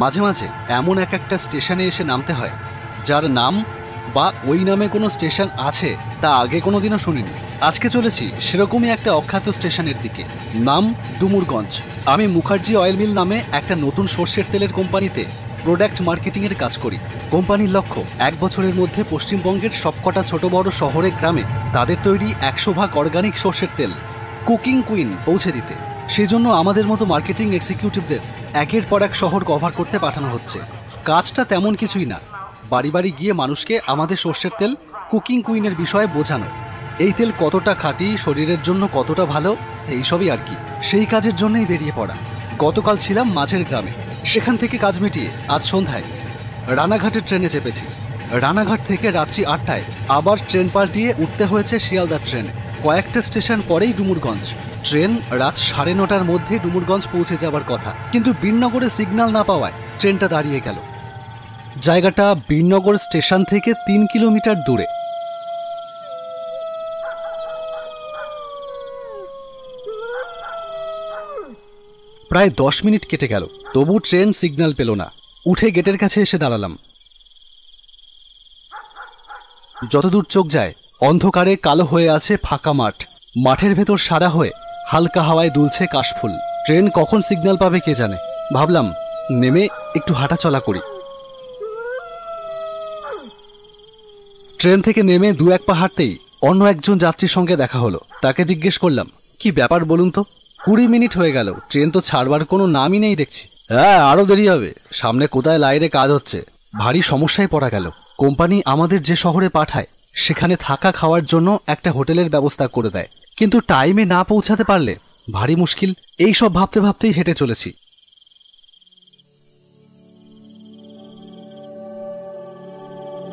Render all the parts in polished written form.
মাঝে মাঝে এমন একটা স্টেশনে এসে নামতে হয় যার নাম বা ওই নামে কোনো স্টেশন আছে তা আগে কোনোদিনও শুনিনি। আজকে চলেছি সেরকমই একটা অখ্যাত স্টেশনের দিকে, নাম ডুমুরগঞ্জ। আমি মুখার্জি অয়েল মিল নামে একটা নতুন সর্ষের তেলের কোম্পানিতে প্রোডাক্ট মার্কেটিংয়ের কাজ করি। কোম্পানির লক্ষ্য 1 বছরের মধ্যে পশ্চিমবঙ্গের সবকটা ছোট বড় শহরে গ্রামে তাদের তৈরি 100% অর্গানিক সর্ষের তেল কুকিং কুইন পৌঁছে দিতে। সেই জন্য আমাদের মতো মার্কেটিং এক্সিকিউটিভদের একের পর এক শহর কভার করতে পাঠানো হচ্ছে। কাজটা তেমন কিছুই না, বাড়ি বাড়ি গিয়ে মানুষকে আমাদের সর্ষের তেল কুকিং কুইনের বিষয়ে বোঝানো, এই তেল কতটা খাঁটি, শরীরের জন্য কতটা ভালো, এইসবই আর কি। সেই কাজের জন্যই বেরিয়ে পড়া। গতকাল ছিলাম মাঝের গ্রামে, সেখান থেকে কাজ মিটিয়ে আজ সন্ধ্যায় রানাঘাটের ট্রেনে চেপেছি। রানাঘাট থেকে রাত্রি 8টায় আবার ট্রেন পাল্টিয়ে উঠতে হয়েছে শিয়ালদা ট্রেনে। কয়েকটা স্টেশন পরেই ডুমুরগঞ্জ। ট্রেন রাত 9:30টার মধ্যে ডুমুরগঞ্জ পৌঁছে যাবার কথা, কিন্তু বীরনগরে সিগন্যাল না পাওয়ায় ট্রেনটা দাঁড়িয়ে গেল। জায়গাটা বীরনগর স্টেশন থেকে 3 কিলোমিটার দূরে। প্রায় 10 মিনিট কেটে গেল, তবু ট্রেন সিগন্যাল পেল না। উঠে গেটের কাছে এসে দাঁড়ালাম। যতদূর চোখ যায় অন্ধকারে কালো হয়ে আছে ফাঁকা মাঠ। মাঠের ভেতর সাদা হয়ে হালকা হাওয়ায় দুলছে কাশফুল। ট্রেন কখন সিগন্যাল পাবে কে জানে। ভাবলাম নেমে একটু হাঁটাচলা করি। ট্রেন থেকে নেমে 2-1 পা হাঁটতেই অন্য একজন যাত্রীর সঙ্গে দেখা হলো। তাকে জিজ্ঞেস করলাম, কি ব্যাপার বলুন তো? 20 মিনিট হয়ে গেল, ট্রেন তো ছাড়বার কোনো নামই নেই দেখছি। হ্যাঁ, আরো দেরি হবে, সামনে কোথায় লাইনে কাজ হচ্ছে। ভারী সমস্যায় পড়া গেল। কোম্পানি আমাদের যে শহরে পাঠায় সেখানে থাকা খাওয়ার জন্য একটা হোটেলের ব্যবস্থা করে দেয়, কিন্তু টাইমে না পৌঁছাতে পারলে ভারী মুশকিল। এই সব ভাবতে ভাবতেই হেঁটে চলেছি।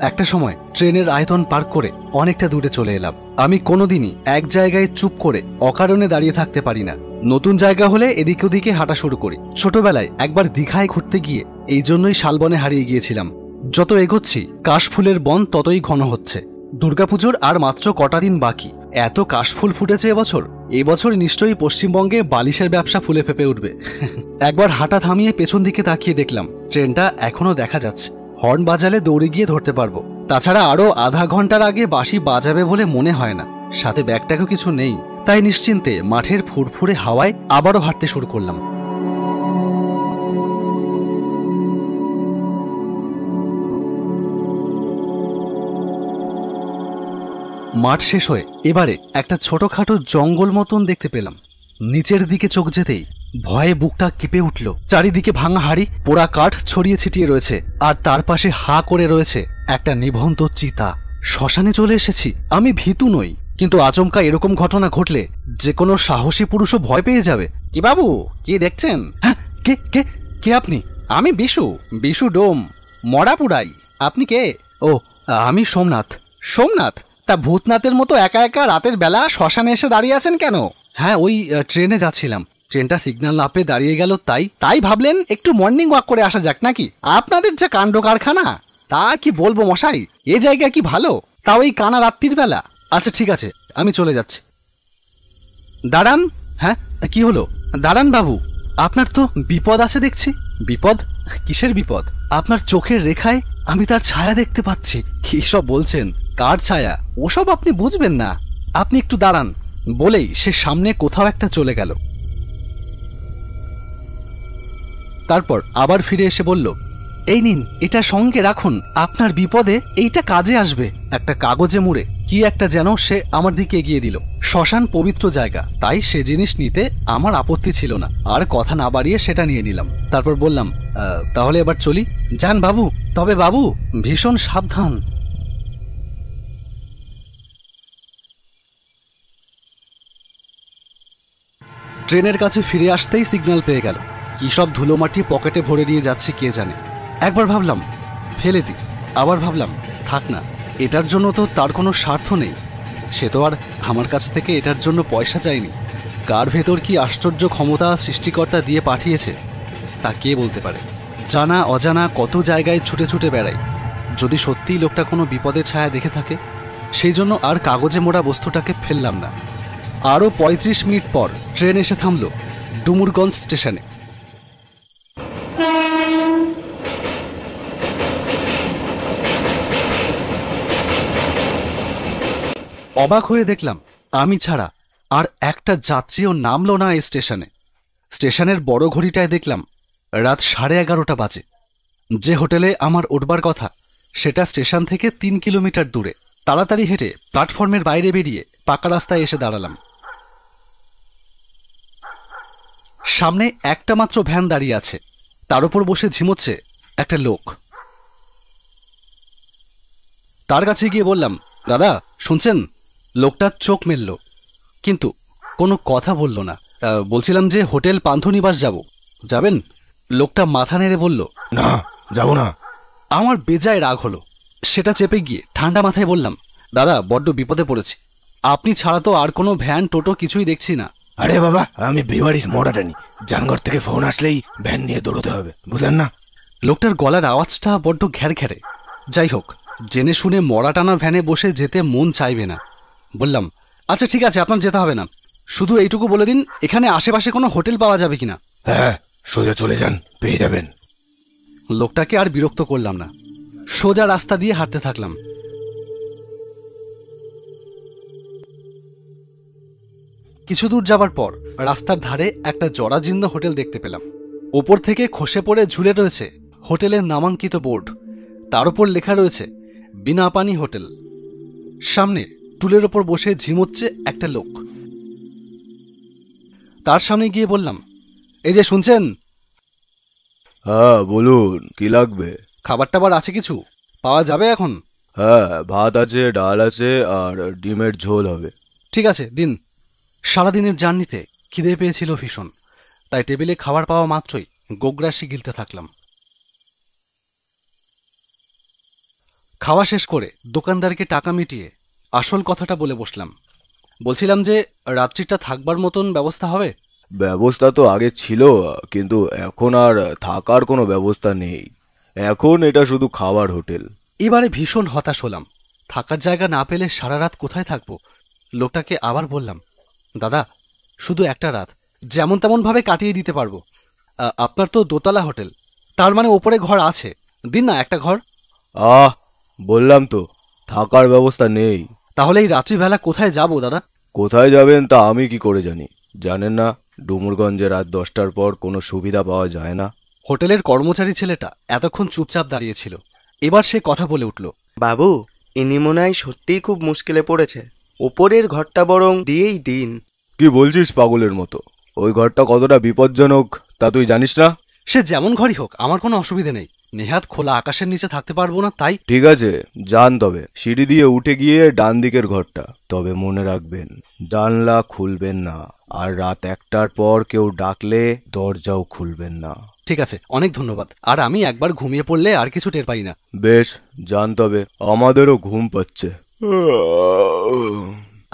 একটা সময় ট্রেনের আয়তন পার করে অনেকটা দূরে চলে এলাম। আমি কোনোদিনই এক জায়গায় চুপ করে অকারণে দাঁড়িয়ে থাকতে পারি না। নতুন জায়গা হলে এদিক ওদিকে হাঁটা শুরু করি। ছোটবেলায় একবার দীঘায় ঘুরতে গিয়ে এই জন্যই শালবনে হারিয়ে গিয়েছিলাম। যত এগোচ্ছি কাশফুলের বন ততই ঘন হচ্ছে। দুর্গাপুজোর আর মাত্র কটা দিন বাকি। এত কাশফুল ফুটেছে এবছর নিশ্চয়ই পশ্চিমবঙ্গে বালিশের ব্যবসা ফুলে ফেপে উঠবে। একবার হাঁটা থামিয়ে পেছন দিকে তাকিয়ে দেখলাম ট্রেনটা এখনো দেখা যাচ্ছে। হর্ন বাজালে দৌড়ে গিয়ে ধরতে পারবো। তাছাড়া আরো আধা ঘন্টার আগে বাঁশি বাজাবে বলে মনে হয় না। সাথে ব্যাগটাকেও কিছু নেই, তাই নিশ্চিন্তে মাঠের ফুরফুরে হাওয়ায় আবারও হাঁটতে শুরু করলাম। মাঠ শেষ হয়ে এবারে একটা ছোটখাটো জঙ্গল মতন দেখতে পেলাম। নিচের দিকে চোখ যেতেই ভয়ে বুকটা কেঁপে উঠল। চারিদিকে ভাঙা হাড়ি, পোড়া কাঠ ছড়িয়ে ছিটিয়ে রয়েছে, আর তার পাশে হা করে রয়েছে একটা নিভন্ত চিতা। শ্মশানে চলে এসেছি। আমি ভীতু নই, কিন্তু আচমকা এরকম ঘটনা ঘটলে যে কোনো সাহসী পুরুষও ভয় পেয়ে যাবে। কি বাবু, কি দেখছেন? হ্যাঁ, কে কে কে আপনি? আমি বিশু ডোম, মরাপুরাই। আপনি কে? ও, আমি সোমনাথ। সোমনাথ? তা ভূতনাথের মতো একা একা রাতের বেলা শ্মশানে এসে দাঁড়িয়ে আছেন কেন? হ্যাঁ, ওই ট্রেনে যাচ্ছিলাম, ট্রেনটা সিগন্যাল না পেয়ে দাঁড়িয়ে গেল, তাই ভাবলেন একটু মর্নিং ওয়াক করে আসা যাক নাকি। আপনাদের যা কাণ্ড কারখানা, তা কি বলবো মশাই। এ জায়গা কি ভালো, তাও এই কানা রাত্রির বেলা। আচ্ছা ঠিক আছে, আমি চলে যাচ্ছি। দাঁড়ান। হ্যাঁ, কি হলো? দাঁড়ান বাবু, আপনার তো বিপদ আছে দেখছি। বিপদ? কিসের বিপদ? আপনার চোখের রেখায় আমি তার ছায়া দেখতে পাচ্ছি। কি সব বলছেন? কার ছায়া? ওসব আপনি বুঝবেন না, আপনি একটু দাঁড়ান। বলেই সে সামনে কোথাও একটা চলে গেল। তারপর আবার ফিরে এসে বলল, এই নিন, এটা সঙ্গে রাখুন, আপনার বিপদে এইটা কাজে আসবে। একটা কাগজে মুড়ে কি একটা যেন সে আমার দিকে এগিয়ে দিল। শ্মশান পবিত্র জায়গা, তাই সে জিনিস নিতে আমার আপত্তি ছিল না। আর কথা না বাড়িয়ে সেটা নিয়ে নিলাম। তারপর বললাম, তাহলে এবার চলি। যান বাবু, তবে বাবু ভীষণ সাবধান। ট্রেনের কাছে ফিরে আসতেই সিগন্যাল পেয়ে গেল। কি সব ধুলোমাটি পকেটে ভরে নিয়ে যাচ্ছে কে জানে। একবার ভাবলাম ফেলে দিই, আবার ভাবলাম থাক না, এটার জন্য তো তার কোনো স্বার্থ নেই। সে তো আর আমার কাছ থেকে এটার জন্য পয়সা চায়নি। কার ভেতর কি আশ্চর্য ক্ষমতা সৃষ্টিকর্তা দিয়ে পাঠিয়েছে তা কে বলতে পারে। জানা অজানা কত জায়গায় ছুটে ছুটে বেড়াই। যদি সত্যিই লোকটা কোনো বিপদের ছায়া দেখে থাকে, সেই জন্য আর কাগজে মোড়া বস্তুটাকে ফেললাম না। আরও 35 মিনিট পর ট্রেন এসে থামল ডুমুরগঞ্জ স্টেশনে। অবাক হয়ে দেখলাম আমি ছাড়া আর একটা যাত্রীও নামলো না এই স্টেশনে। স্টেশনের বড় ঘড়িটায় দেখলাম রাত 11:30 বাজে। যে হোটেলে আমার উঠবার কথা সেটা স্টেশন থেকে 3 কিলোমিটার দূরে। তাড়াতাড়ি হেঁটে প্ল্যাটফর্মের বাইরে বেরিয়ে পাকা রাস্তায় এসে দাঁড়ালাম। সামনে একটা মাত্র ভ্যান দাঁড়িয়ে আছে, তার উপর বসে ঝিমোচ্ছে একটা লোক। তার কাছে গিয়ে বললাম, দাদা শুনছেন? লোকটা চোখ মেলল, কিন্তু কোনো কথা বলল না। বলছিলাম যে হোটেল পান্থনিবাস যাব, যাবেন? লোকটা মাথা নেড়ে বলল, না, যাবো না। আমার বেজায় রাগ হলো। সেটা চেপে গিয়ে ঠান্ডা মাথায় বললাম, দাদা বড্ড বিপদে পড়েছি, আপনি ছাড়া তো আর কোনো ভ্যান টোটো কিছুই দেখছি না। আরে বাবা, আমি বেওয়ারিশ মোড়াটানি, জানঘর থেকে ফোন আসলেই ভ্যান নিয়ে দৌড়তে হবে, বুঝলেন না? লোকটার গলার আওয়াজটা বড্ড ঘ্যার ঘ্যারে। যাই হোক, জেনে শুনে মরা টানা ভ্যানে বসে যেতে মন চাইবে না। বললাম, আচ্ছা ঠিক আছে, আপনার যেতে হবে না, শুধু এইটুকু বলে দিন এখানে আশেপাশে কোনো হোটেল পাওয়া যাবে কিনা। হ্যাঁ, সোজা চলে যান, পেয়ে যাবেন। লোকটাকে আর বিরক্ত করলাম না, সোজা রাস্তা দিয়ে হাঁটতে থাকলাম। কিছু দূর যাবার পর রাস্তার ধারে একটা জরাজীর্ণ হোটেল দেখতে পেলাম। ওপর থেকে খসে পড়ে ঝুলে রয়েছে হোটেলের নামাঙ্কিত বোর্ড, তার উপর লেখা রয়েছে বিনা পানি হোটেল। সামনে টুলের ওপর বসে ঝিমোচ্ছে একটা লোক। তার সামনে গিয়ে বললাম, এই যে শুনছেন? হ্যাঁ বলুন, কি লাগবে? খাবার টাবার আছে কিছু পাওয়া যাবে এখন? হ্যাঁ, ভাত আছে, ডাল আছে, আর ডিমের ঝোল হবে। ঠিক আছে দিন। সারাদিনের জার্নিতে খিদে পেয়েছিল ভীষণ, তাই টেবিলে খাবার পাওয়া মাত্রই গোগ্রাসি গিলতে থাকলাম। খাওয়া শেষ করে দোকানদারকে টাকা মিটিয়ে আসল কথাটা বলে বসলাম। বলছিলাম যে রাত্রিটা থাকবার মতন ব্যবস্থা হবে? ব্যবস্থা তো আগে ছিল, কিন্তু এখন আর থাকার কোনো ব্যবস্থা নেই। এখন এটা শুধু খাবার হোটেল। এবারে ভীষণ হতাশ হলাম। থাকার জায়গা না পেলে সারা রাত কোথায় থাকবো? লোকটাকে আবার বললাম, দাদা শুধু একটা রাত যেমন তেমন ভাবে কাটিয়ে দিতে পারবো। আপনার তো দোতলা হোটেল, তার মানে ওপরে ঘর আছে, দিন না একটা ঘর। বললাম তো থাকার ব্যবস্থা নেই। তাহলে এই রাত্রিবেলা কোথায় যাব দাদা? কোথায় যাবেন তা আমি কি করে জানি? জানেন না ডুমুরগঞ্জে রাত 10টার পর কোনো সুবিধা পাওয়া যায় না? হোটেলের কর্মচারী ছেলেটা এতক্ষণ চুপচাপ দাঁড়িয়েছিল, এবার সে কথা বলে উঠল, বাবু ইনি মনে হয় সত্যিই খুব মুশকিলে পড়েছে, ওপরের ঘরটা বরং দিয়েই দিন। কি বলছিস পাগলের মতো? ওই ঘরটা কতটা বিপজ্জনক তা তুই জানিস না? সে যেমন ঘরই হোক আমার কোনো অসুবিধে নেই, নেহাত খোলা আকাশের নিচে থাকতে পারবো না তাই। ঠিক আছে যান, তবে সিঁড়ি দিয়ে উঠে গিয়ে ডান দিকের ঘরটা। তবে মনে রাখবেন জানলা খুলবেন না, আর রাত 1টার পর কেউ ডাকলে দরজাও খুলবেন না। ঠিক আছে, অনেক ধন্যবাদ। আর আমি একবার ঘুমিয়ে পড়লে আর কিছু টের পাই না। বেশ যান, তবে আমাদেরও ঘুম পাচ্ছে।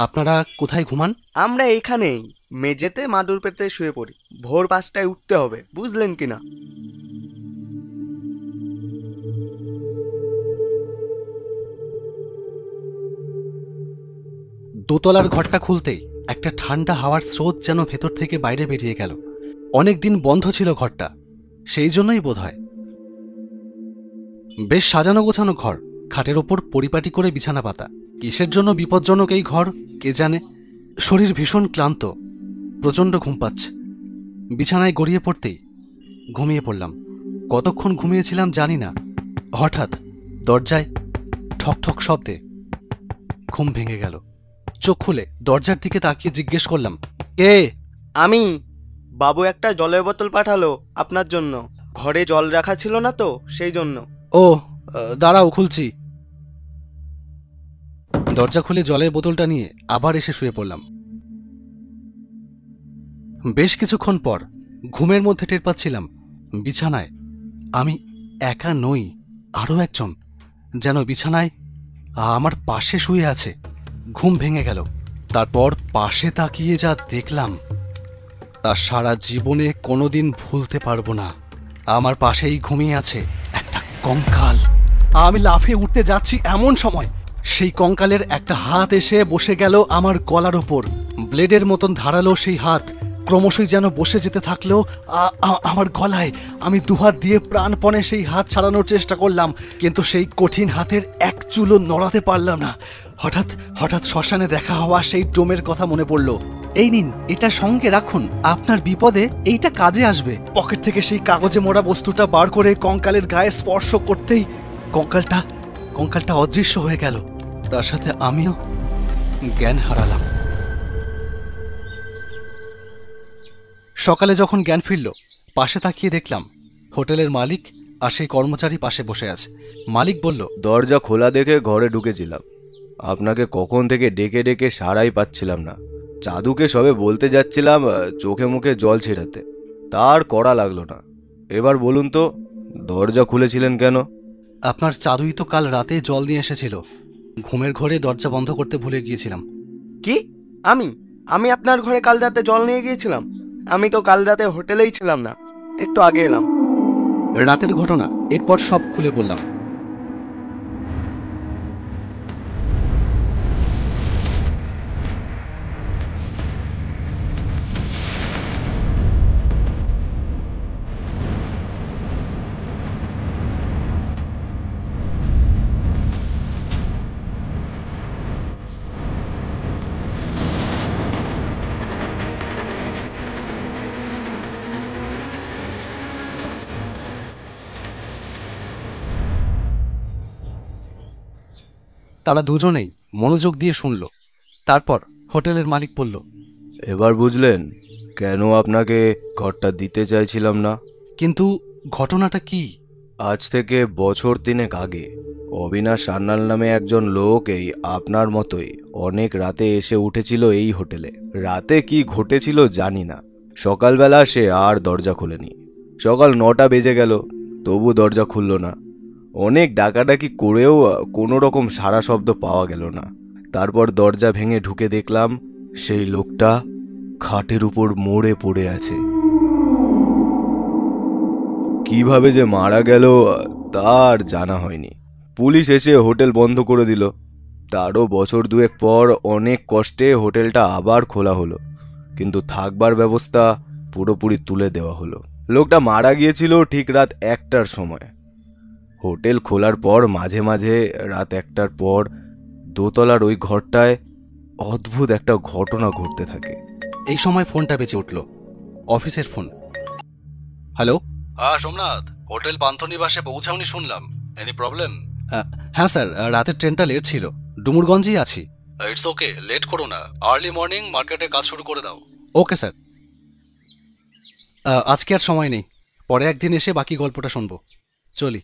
আপনারা কোথায় ঘুমান? আমরা এইখানেই মেঝেতে মাদুর পেতে শুয়ে পড়ি। ভোর 5টায় উঠতে হবে, বুঝলেন কিনা? দোতলার ঘরটা খুলতেই একটা ঠান্ডা হাওয়ার স্রোত যেন ভেতর থেকে বাইরে বেরিয়ে গেল। অনেক দিন বন্ধ ছিল ঘরটা, সেই জন্যই বোধহয়। বেশ সাজানো গোছানো ঘর, খাটের ওপর পরিপাটি করে বিছানা পাতা। কিসের জন্য বিপজ্জনক এই ঘর কে জানে। শরীর ভীষণ ক্লান্ত, প্রচণ্ড ঘুম পাচ্ছে। বিছানায় গড়িয়ে পড়তেই ঘুমিয়ে পড়লাম। কতক্ষণ ঘুমিয়েছিলাম জানি না। হঠাৎ দরজায় ঠক ঠক শব্দে ঘুম ভেঙে গেল। চোখ খুলে দরজার দিকে তাকিয়ে জিজ্ঞেস করলাম, কে? আমি। বাবু একটা জলের বোতল পাঠালো আপনার জন্য, ঘরে জল রাখা ছিল না তো সেই জন্য। ও দাঁড়াও, খুলছি। দরজা খুলে জলের বোতলটা নিয়ে আবার এসে শুয়ে পড়লাম। বেশ কিছুক্ষণ পর ঘুমের মধ্যে টের পাচ্ছিলাম বিছানায় আমি একা নই, আরও একজন যেন বিছানায় আমার পাশে শুয়ে আছে। ঘুম ভেঙে গেল। তারপর পাশে তাকিয়ে যা দেখলাম তা সারা জীবনে কোনোদিন ভুলতে পারবো না। আমার পাশেই ঘুমিয়ে আছে একটা কঙ্কাল। আমি লাফিয়ে উঠতে যাচ্ছি এমন সময় সেই কঙ্কালের একটা হাত এসে বসে গেল আমার গলার ওপর। ব্লেডের মতন ধারালো সেই হাত ক্রমশই যেন বসে যেতে থাকলো আমার গলায়। আমি দুহাত দিয়ে প্রাণপণে সেই হাত ছাড়ানোর চেষ্টা করলাম, কিন্তু সেই কঠিন হাতের এক চুলও নড়াতে পারলাম না। হঠাৎ হঠাৎ শ্মশানে দেখা হওয়া সেই ডোমের কথা মনে পড়ল। এই নিন, এটা সঙ্গে রাখুন, আপনার বিপদে এইটা কাজে আসবে। পকেট থেকে সেই কাগজে মোড়া বস্তুটা বার করে কঙ্কালের গায়ে স্পর্শ করতেই কঙ্কালটা অদৃশ্য হয়ে গেল। তার সাথে আমিও জ্ঞান হারালাম। সকালে যখন জ্ঞান ফিরল, পাশে তাকিয়ে দেখলাম হোটেলের মালিক আর সেই কর্মচারী পাশে বসে আছে। মালিক বলল, দরজা খোলা দেখে ঘরে ঢুকেছিলাম। আপনাকে কখন থেকে ডেকে ডেকে সাড়াই পাচ্ছিলাম না। চাঁদুকে সবে বলতে যাচ্ছিলাম চোখে মুখে জল ছেটাতে, তার করা লাগলো না। এবার বলুন তো, দরজা খুলেছিলেন কেন? আপনার চাদুই তো কাল রাতে জল নিয়ে এসেছিল। ঘুমের ঘরে দরজা বন্ধ করতে ভুলে গিয়েছিলাম। কি? আমি আপনার ঘরে কাল রাতে জল নিয়ে গিয়েছিলাম? আমি তো কাল রাতে হোটেলেই ছিলাম না, একটু আগে এলাম। রাতের ঘটনা এরপর সব খুলে বললাম। তারা দুজনেই মনোযোগ দিয়ে শুনল। তারপর হোটেলের মালিক বলল, এবার বুঝলেন কেন আপনাকে ঘরটা দিতে চাইছিলাম না? কিন্তু ঘটনাটা কি? আজ থেকে বছর 3 আগে অবিনাশ সান্যাল নামে একজন লোক এই আপনার মতোই অনেক রাতে এসে উঠেছিল এই হোটেলে। রাতে কি ঘটেছিল জানি না, সকালবেলা সে আর দরজা খোলেনি। সকাল 9টা বেজে গেল, তবু দরজা খুলল না। অনেক ডাকাডাকি করেও কোনো রকম সাড়া শব্দ পাওয়া গেল না। তারপর দরজা ভেঙে ঢুকে দেখলাম সেই লোকটা খাটের উপর মরে পড়ে আছে। কিভাবে যে মারা গেল তার জানা হয়নি। পুলিশ এসে হোটেল বন্ধ করে দিল। তারও বছর 2 পর অনেক কষ্টে হোটেলটা আবার খোলা হলো, কিন্তু থাকবার ব্যবস্থা পুরোপুরি তুলে দেওয়া হলো। লোকটা মারা গিয়েছিল ঠিক রাত 1টার সময়। হোটেল খোলার পর মাঝে মাঝে রাত 1টার পর দোতলার ওই ঘরটায় অদ্ভুত একটা ঘটনা ঘটতে থাকে। এই সময় ফোনটা বেজে উঠল, অফিসের ফোন। হ্যালো। হ্যাঁ সোমনাথ, হোটেল পান্থনিবাসে পৌঁছাওনি শুনলাম। Any problem? হ্যাঁ স্যার, রাতের ট্রেনটা লেট ছিল, ডুমুরগঞ্জেই আছি। ইটস ওকে, লেট করো না, আর্লি মর্নিং মার্কেটে কাজ শুরু করে দাও। Okay sir. আজকে আর সময় নেই, পরে একদিন এসে বাকি গল্পটা শুনবো। চলি।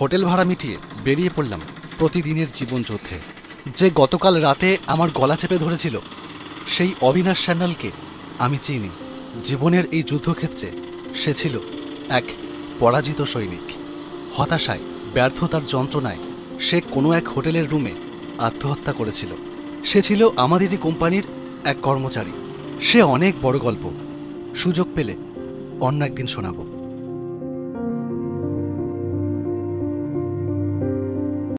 হোটেল ভাড়া মিটিয়ে বেরিয়ে পড়লাম প্রতিদিনের জীবন যুদ্ধে। যে গতকাল রাতে আমার গলা চেপে ধরেছিল, সেই অবিনাশ সান্যালকে আমি চিনি। জীবনের এই যুদ্ধক্ষেত্রে সে ছিল এক পরাজিত সৈনিক। হতাশায়, ব্যর্থতার যন্ত্রণায় সে কোনো এক হোটেলের রুমে আত্মহত্যা করেছিল। সে ছিল আমাদেরই কোম্পানির এক কর্মচারী। সে অনেক বড় গল্প, সুযোগ পেলে অন্য একদিন শোনাবো।